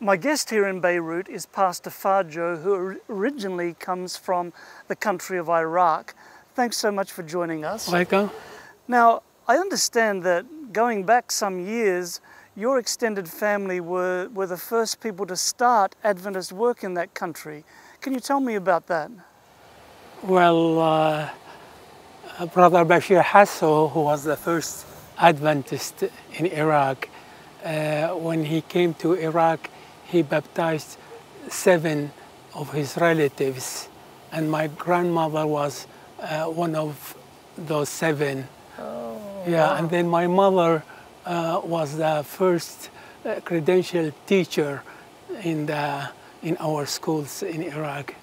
My guest here in Beirut is Pastor Fajo, who originally comes from the country of Iraq. Thanks so much for joining us. Welcome. Now, I understand that going back some years, your extended family were the first people to start Adventist work in that country. Can you tell me about that? Well, Brother Bashir Hasso, who was the first Adventist in Iraq, when he came to Iraq, he baptized 7 of his relatives, and my grandmother was one of those 7. Oh, yeah, wow. And then my mother was the first credentialed teacher in our schools in Iraq.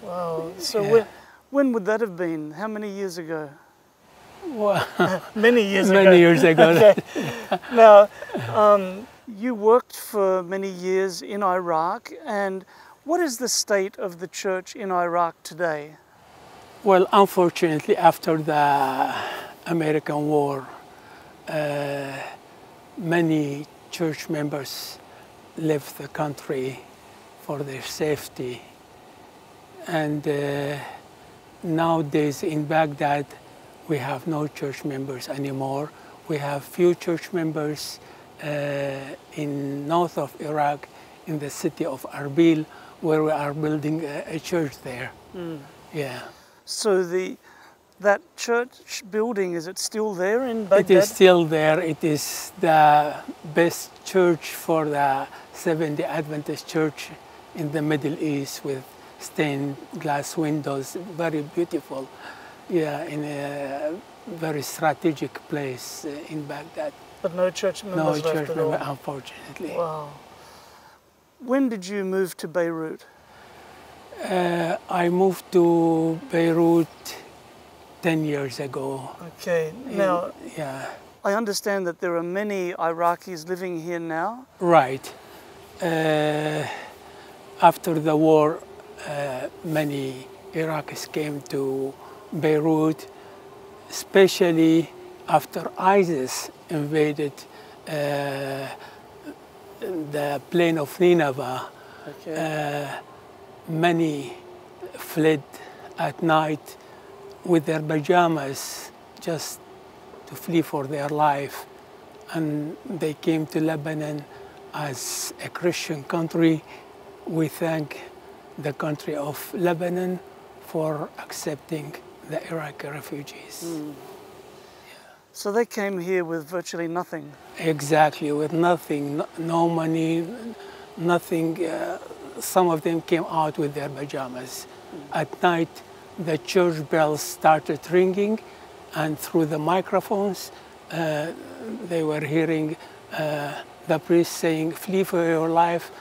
Wow. So Yeah. when would that have been? How many years ago? Well, Many years ago. many years ago. Okay. Now, you worked for many years in Iraq, and what is the state of the church in Iraq today? Well, unfortunately, after the American war, many church members left the country for their safety. And nowadays in Baghdad, we have no church members anymore. We have few church members in north of Iraq, in the city of Arbil, where we are building a church there. Mm. Yeah. So that church building, is it still there in Baghdad? It is still there. It is the best church for the Seventh-day Adventist church in the Middle East, with stained glass windows, very beautiful. Yeah, in a very strategic place in Baghdad. But no church members No left church at member, all? unfortunately. Wow. When did you move to Beirut? I moved to Beirut 10 years ago. Okay. Now, Yeah. I understand that there are many Iraqis living here now. Right. After the war, many Iraqis came to Beirut, especially after ISIS invaded the plain of Nineveh. Okay. Many fled at night with their pajamas just to flee for their life. And they came to Lebanon as a Christian country. We thank the country of Lebanon for accepting the Iraqi refugees. Mm. So they came here with virtually nothing. Exactly, with nothing, no money, nothing. Some of them came out with their pajamas. At night, the church bells started ringing, and through the microphones, they were hearing the priest saying, "Flee for your life,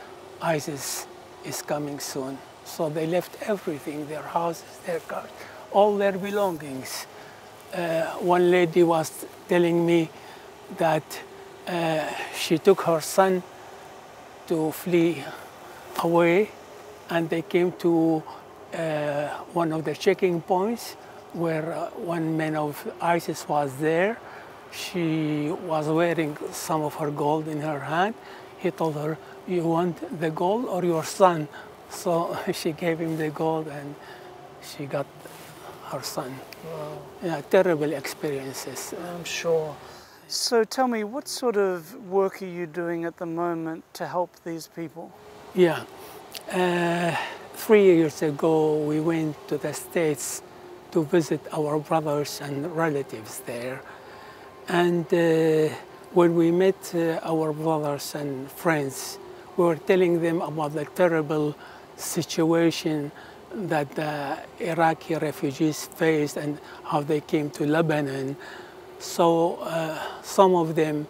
ISIS is coming soon." So they left everything, their houses, their cars, all their belongings. One lady was telling me that she took her son to flee away, and they came to one of the checking points where one man of ISIS was there. She was wearing some of her gold in her hand. He told her, "You want the gold or your son?" So she gave him the gold, and she got her son. Wow. Yeah, terrible experiences. I'm sure. So tell me, what sort of work are you doing at the moment to help these people? Yeah. 3 years ago, we went to the States to visit our brothers and relatives there. And when we met our brothers and friends, we were telling them about the terrible situation that the Iraqi refugees faced and how they came to Lebanon. So some of them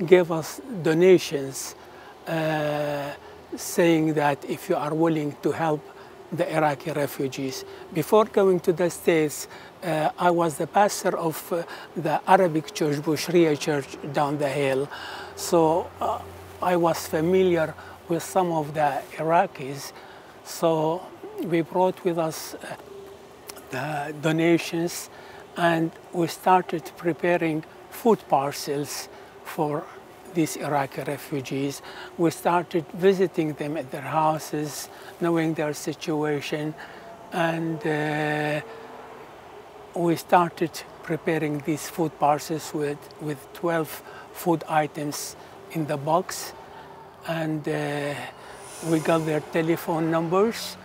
gave us donations, saying that if you are willing to help the Iraqi refugees. Before going to the States, I was the pastor of the Arabic church, Bushriya Church, down the hill. So I was familiar with some of the Iraqis. So we brought with us the donations, and we started preparing food parcels for these Iraqi refugees. We started visiting them at their houses, knowing their situation, and we started preparing these food parcels with 12 food items in the box, and we got their telephone numbers.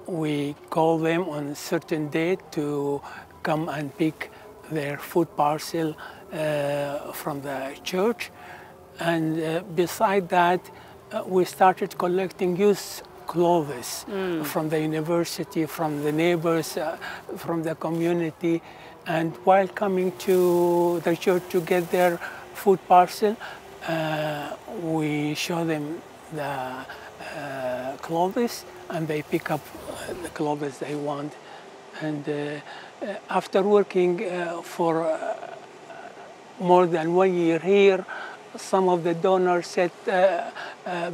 We called them on a certain date to come and pick their food parcel from the church. And beside that, we started collecting used clothes from the university, from the neighbors, from the community. And while coming to the church to get their food parcel, we show them the clothes, and they pick up the clothes they want. And after working for more than 1 year here, some of the donors said,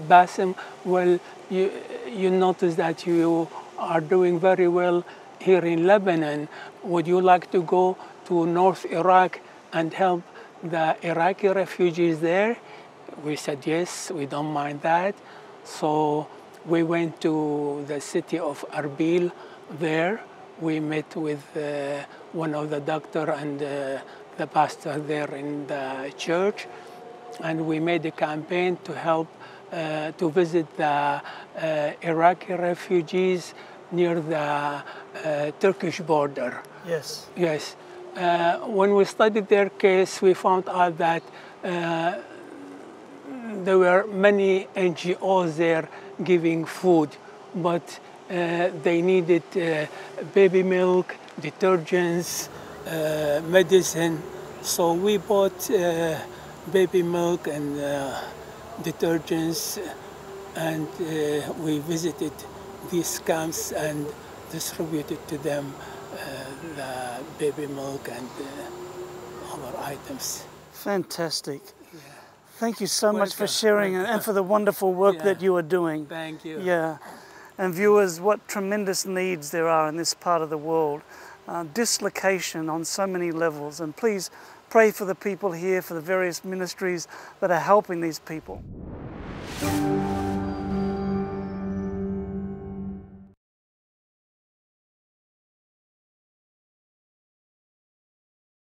Bassem, well, you notice that you are doing very well here in Lebanon. Would you like to go to North Iraq and help the Iraqi refugees there? We said, yes, we don't mind that. So we went to the city of Erbil there. We met with one of the doctor and the pastor there in the church, and we made a campaign to help to visit the Iraqi refugees near the Turkish border. Yes. Yes. When we studied their case, we found out that there were many NGOs there giving food, but they needed baby milk, detergents, medicine. So we bought baby milk and detergents, and we visited these camps and distributed to them the baby milk and other items. Fantastic. Yeah. Thank you so much for sharing and for the wonderful work that you are doing. Thank you. Yeah. And viewers, what tremendous needs there are in this part of the world. Dislocation on so many levels. And please pray for the people here, for the various ministries that are helping these people.